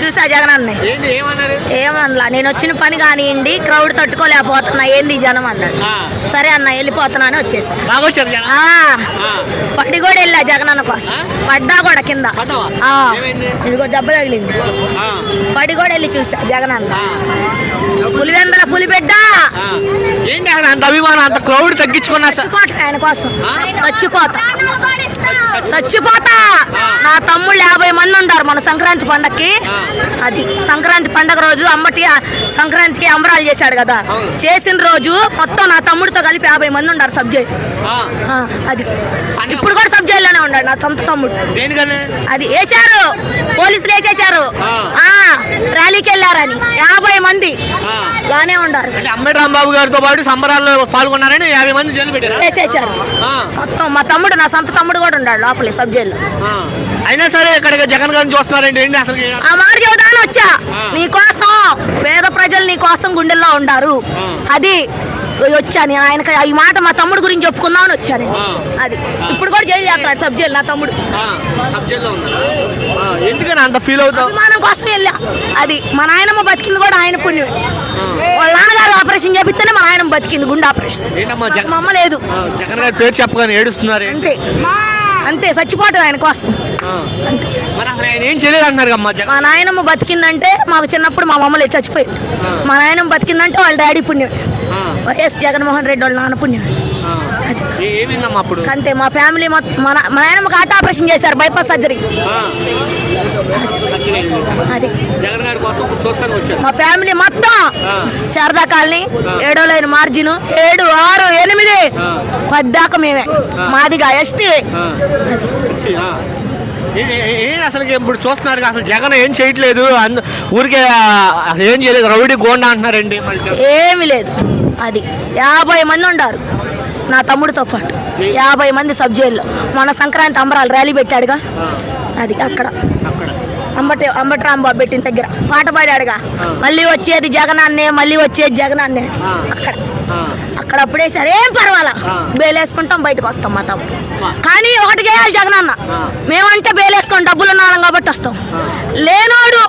చూసా జగన్ అన్నయ్య ఏమన్నా నేను వచ్చిన పని కానివ్వండి క్రౌడ్ తట్టుకోలేకపోతున్నా ఏంది జనం అన్నాడు. సరే అన్న వెళ్ళిపోతున్నా అని వచ్చేసా. పడి కూడా వెళ్ళా జగన్ అన్న కోసం. పడ్డా కూడా కింద ఇదిగో దెబ్బ తగిలింది. పడి కూడా వెళ్ళి చూసా జగన్ అన్న. పులివెందల పులిబిడ్డ ఏంటి అంత అభిమానం, అంత క్రౌడ్ తగ్గించుకున్నా ఆయన కోసం చచ్చిపోతా. నా తమ్ముళ్ళు 50 మంది ఉంటారు మన సంక్రాంతి పండగకి. అది సంక్రాంతి పండగ రోజు అమ్మటి సంక్రాంతికి అంబరాలు చేశాడు కదా, చేసిన రోజు మొత్తం నా తమ్ముడితో కలిపి 50 మంది ఉంటారు సబ్జెక్ట్. అది ఇప్పుడు కూడా సబ్జెక్ట్లోనే ఉన్నాడు నా సొంత తమ్ముడు. అది వేశారు పోలీసులు వేసేశారు. ర్యాలీకి వెళ్ళారని 50 మంది బానే ఉండారు. అంబటి రాంబాబు గారితో పాటు సంబరాల్లో పాల్గొన్నారని 50 మంది జైలు పెట్టారు, వేసేశారు మొత్తం. మా తమ్ముడు నా సొంత తమ్ముడు కూడా ఉన్నాడు లోపలి సబ్జెక్ట్లో. అయినా సరే ఇక్కడ జగన్ గారిని చూస్తున్నారండి ఏంటి అసలు? ఆ మాట చెబుతాను వచ్చా నీకోసం, పేద ప్రజలు నీ కోసం గుండెల్లో ఉండారు. అది వచ్చా నేను ఆయనకి ఈ మాట మా తమ్ముడు గురించి చెప్పుకుందామని వచ్చాను. అది ఇప్పుడు కూడా జైలు చేస్తాడు సబ్జెక్ట్ నా తమ్ముడు. ఎందుకని అంత ఫీల్ అవుతావు? అభిమానం కోసం వెళ్ళా. అది మా నాయనమ్మ బతికింది కూడా ఆయన పుణ్యం. వాళ్ళ నాన్నగారు ఆపరేషన్ చేపిస్తేనే మా నాయనమ్మ బతికింది, గుండె ఆపరేషన్. మా అమ్మ లేదు. జగన్ గారి పేరు చెప్పగానే ఏడుస్తున్నారు. అంతే అంతే చచ్చిపోవటం ఆయన కోసం. ఏం చేయలేదు అంటున్నారు. మా నాయనమ్మ బతికిందంటే మాకు చిన్నప్పుడు మా మమ్మల్ని చచ్చిపోయింది. మా నాయనమ్మ బతికిందంటే వాళ్ళ డాడీ పుణ్యం, వైఎస్ జగన్మోహన్ రెడ్డి వాళ్ళ నాన్న పుణ్యం. అంతే మా ఫ్యామిలీ మా నాయనమ్మకి హార్ట్ ఆపరేషన్ చేశారు, బైపాస్ సర్జరీ. అది మా ఫ్యామిలీ మొత్తం శారదా కాలనీ 7వ లైన్ మార్జిన్ 7, 6, 8, 10 దాకా మేమే. మాదిగా ఎస్టీ. అసలు ఇప్పుడు చూస్తున్నారు అసలు జగన్ ఏం చేయట్లేదు, ఊరికే అసలు ఏం చేయలేదు, రౌడీ గోండా అంటున్నారండి. ఏమి లేదు. అది 50 మంది ఉంటారు నా తమ్ముడితో పాటు, 50 మంది సబ్జెక్ట్లో. మన సంక్రాంతి అంబరాలు ర్యాలీ పెట్టాడుగా, అది అక్కడ అంబటి రాంబాబు పెట్టిన దగ్గర పాట పాడాడుగా, మళ్ళీ వచ్చేది జగన్ అన్నే, మళ్ళీ వచ్చేది జగన్ అన్నే. అక్కడ అప్పుడే సరే ఏం పర్వాలా, బేలేసుకుంటాం బయటకు వస్తాం మా తమ్ముడు. కానీ ఒకటి చేయాలి జగన్ అన్న, మేమంటే బేలేసుకొని డబ్బులు ఉన్నాం కాబట్టి వస్తాం. లేనోడు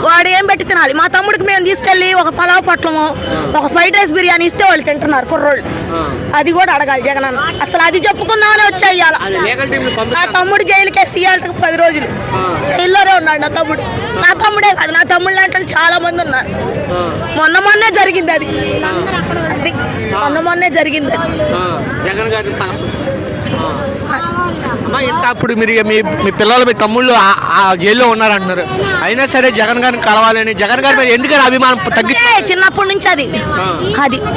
వాడు ఏం పెట్టి తినాలి. మా తమ్ముడికి మేము తీసుకెళ్ళి ఒక పలావ్ పొట్లము, ఒక ఫ్రైడ్ రైస్ బిర్యానీ ఇస్తే వాళ్ళు తింటున్నారు కుర్రోళ్ళు. అది కూడా అడగాలి జగన్ అన్న. అసలు అది చెప్పుకుందామని వచ్చేయాల. నా తమ్ముడు జైలుకే సీయాలకి 10 రోజులు జైల్లోనే ఉన్నాడు నా తమ్ముడు. నా తమ్ముడే కాదు, నా తమ్ముడు లాంటి చాలా మంది ఉన్నారు. మొన్నే జరిగింది అది. మొన్నే జరిగింది జగన్ గారి. ఇంత అప్పుడు మీరు మీ పిల్లలు మీ తమ్ముళ్ళు జైల్లో ఉన్నారంటున్నారు, అయినా సరే జగన్ గారిని కలవాలని, జగన్ గారి మీద ఎందుకని అభిమానం తగ్గి? చిన్నప్పటి నుంచి అది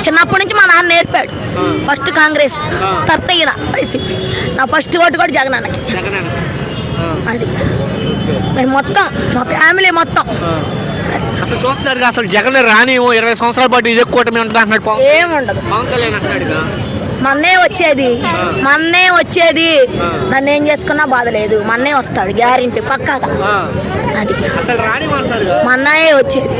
చిన్నప్పటి నుంచి మా నాన్న నేర్పాడు. ఫస్ట్ కాంగ్రెస్, తర్వాత ఈయన వైసీపీ. నా ఫస్ట్ ఓటు కూడా జగన్ అన్నకి. అది మేము మొత్తం మా ఫ్యామిలీ మొత్తం. అసలు చూస్తున్నారు అసలు జగన్ రాని 20 సంవత్సరాల పాటు ఇదే కూటమి ఉంటుంది అంటున్నాడు. ఏముండదు, పవన్ కళ్యాణ్ అంటున్నాడు మన్నే వచ్చేది నన్ను ఏం చేసుకున్నా బాధ లేదు, మన్నే వస్తాడు గ్యారెంటీ పక్కాగా. అది మన్నయే వచ్చేది,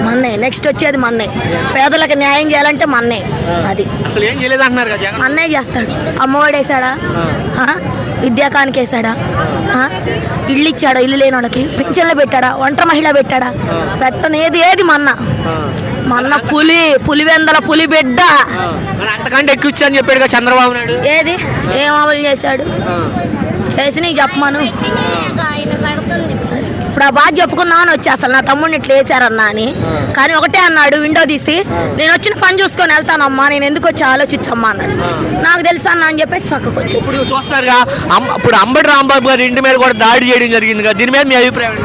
మన్నే నెక్స్ట్ వచ్చేది మన్నే. పేదలకు న్యాయం చేయాలంటే మన్నే. అది అసలు ఏం చేయలేదు అంటున్నారు, మన్నే చేస్తాడు. అమ్మఒడి వేసాడా, విద్యాకానికి వేసాడా, ఇల్లు ఇచ్చాడా, ఇల్లు లేని వాళ్ళకి పింఛన్లు పెట్టాడా, ఒంటరి మహిళ పెట్టాడా? పెట్టనేది ఏది మన్న పులివెందల పులి బిడ్డ. అంతకంటే ఎక్కువ ఇచ్చని చెప్పాడు చంద్రబాబు నాయుడు. ఏది ఏం అమలు చేశాడు? చేసి నీకు చెప్పమను. ఇప్పుడు ఆ బాధ చెప్పుకుందామని వచ్చి అసలు నా తమ్ముడిని ఇట్లా వేసారన్నా అని. కానీ ఒకటే అన్నాడు, విండో తీసి నేను వచ్చిన పని చూసుకొని వెళ్తానమ్మా, నేను ఎందుకు వచ్చి ఆలోచించమ్మా అన్నాడు. నాకు తెలుసా అన్న అని చెప్పేసి పక్కకు వచ్చి. ఇప్పుడు చూస్తారుగా ఇప్పుడు అంబటి రాంబాబు గారి ఇంటి మీద కూడా దాడి చేయడం జరిగింది కదా, దీని మీద మీ అభిప్రాయం?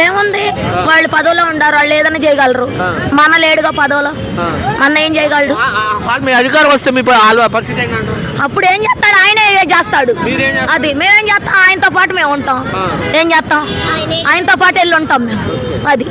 ఏముంది, వాళ్ళు పదవిలో ఉండారు, వాళ్ళు ఏదైనా చేయగలరు. మన లేడుగా పదవిలో, మన ఏం చేయగలడు? మీ అధికారం వస్తే మీ పరిస్థితి అప్పుడు ఏం చేస్తాడు? ఆయనే చేస్తాడు. అది మేమేం చేస్తాం? ఆయనతో పాటు మేము ఉంటాం. ఏం చేస్తాం? ఆయనతో పాటు వెళ్ళి ఉంటాం మేము. అది